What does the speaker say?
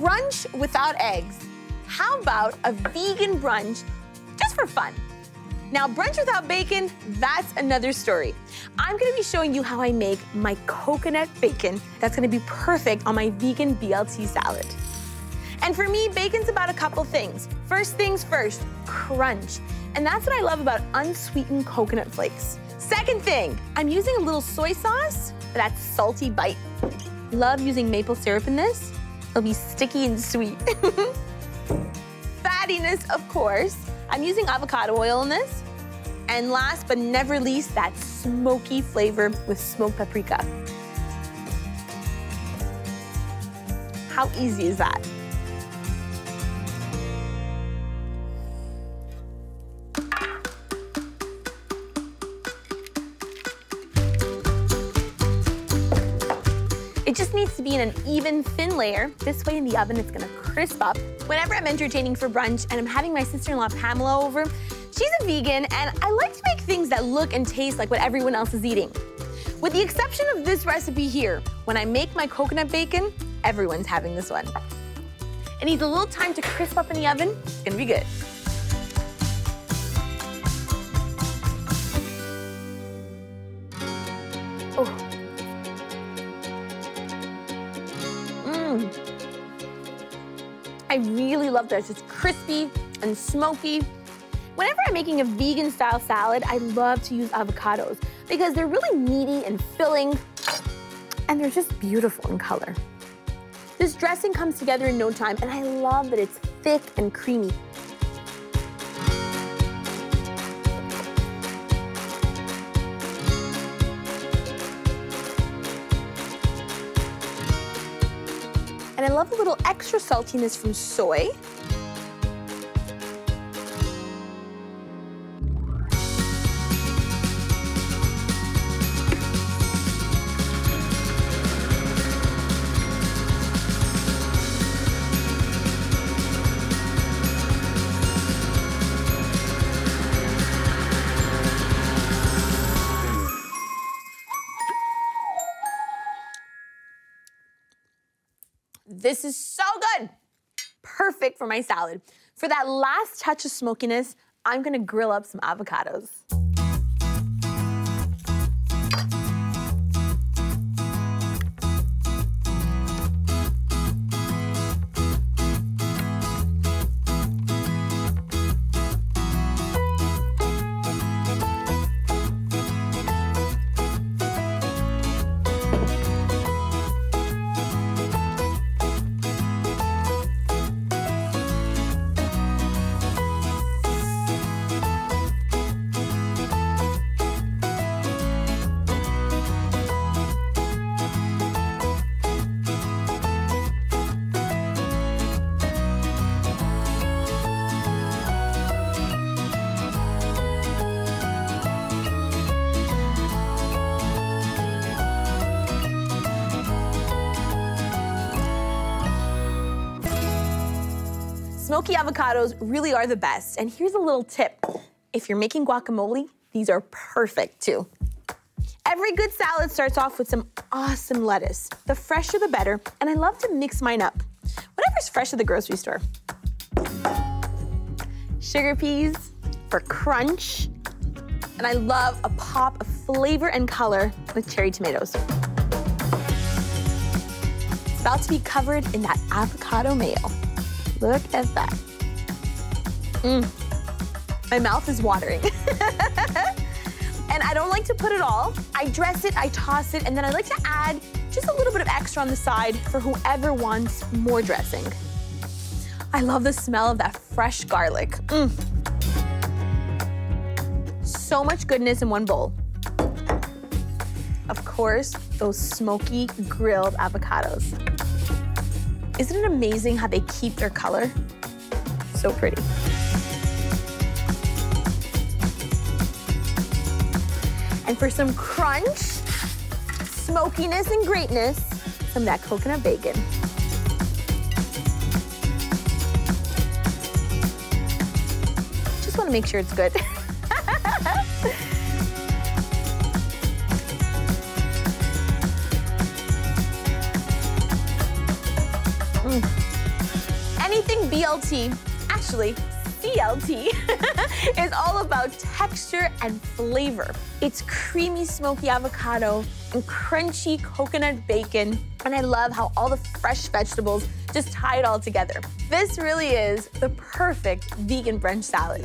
brunch without eggs. How about a vegan brunch just for fun? Now, brunch without bacon, that's another story. I'm gonna be showing you how I make my coconut bacon that's gonna be perfect on my vegan BLT salad. And for me, bacon's about a couple things. First things first, crunch. And that's what I love about unsweetened coconut flakes. Second thing, I'm using a little soy sauce for that salty bite. Love using maple syrup in this. It'll be sticky and sweet. Fattiness, of course. I'm using avocado oil in this. And last but never least, that smoky flavor with smoked paprika. How easy is that? It just needs to be in an even, thin layer. This way in the oven, it's gonna crisp up. Whenever I'm entertaining for brunch and I'm having my sister-in-law Pamela over, she's a vegan, and I like to make things that look and taste like what everyone else is eating. With the exception of this recipe here, when I make my coconut bacon, everyone's having this one. It needs a little time to crisp up in the oven. It's gonna be good. Oh. I really love this. It's crispy and smoky. Whenever I'm making a vegan style salad, I love to use avocados because they're really meaty and filling, and they're just beautiful in color. This dressing comes together in no time, and I love that it's thick and creamy. And I love a little extra saltiness from soy. This is so good. Perfect for my salad. For that last touch of smokiness, I'm gonna grill up some avocados. Smoky avocados really are the best. And here's a little tip. If you're making guacamole, these are perfect too. Every good salad starts off with some awesome lettuce. The fresher the better, and I love to mix mine up. Whatever's fresh at the grocery store. Sugar peas for crunch. And I love a pop of flavor and color with cherry tomatoes. It's about to be covered in that avocado mayo. Look at that. My mouth is watering. And I don't like to put it all. I dress it, I toss it, and then I like to add just a little bit of extra on the side for whoever wants more dressing. I love the smell of that fresh garlic. So much goodness in one bowl. Of course, those smoky grilled avocados. Isn't it amazing how they keep their color? So pretty. And for some crunch, smokiness, and greatness, some of that coconut bacon. Just want to make sure it's good. Anything BLT, actually CLT, is all about texture and flavor. It's creamy, smoky avocado and crunchy coconut bacon. And I love how all the fresh vegetables just tie it all together. This really is the perfect vegan brunch salad.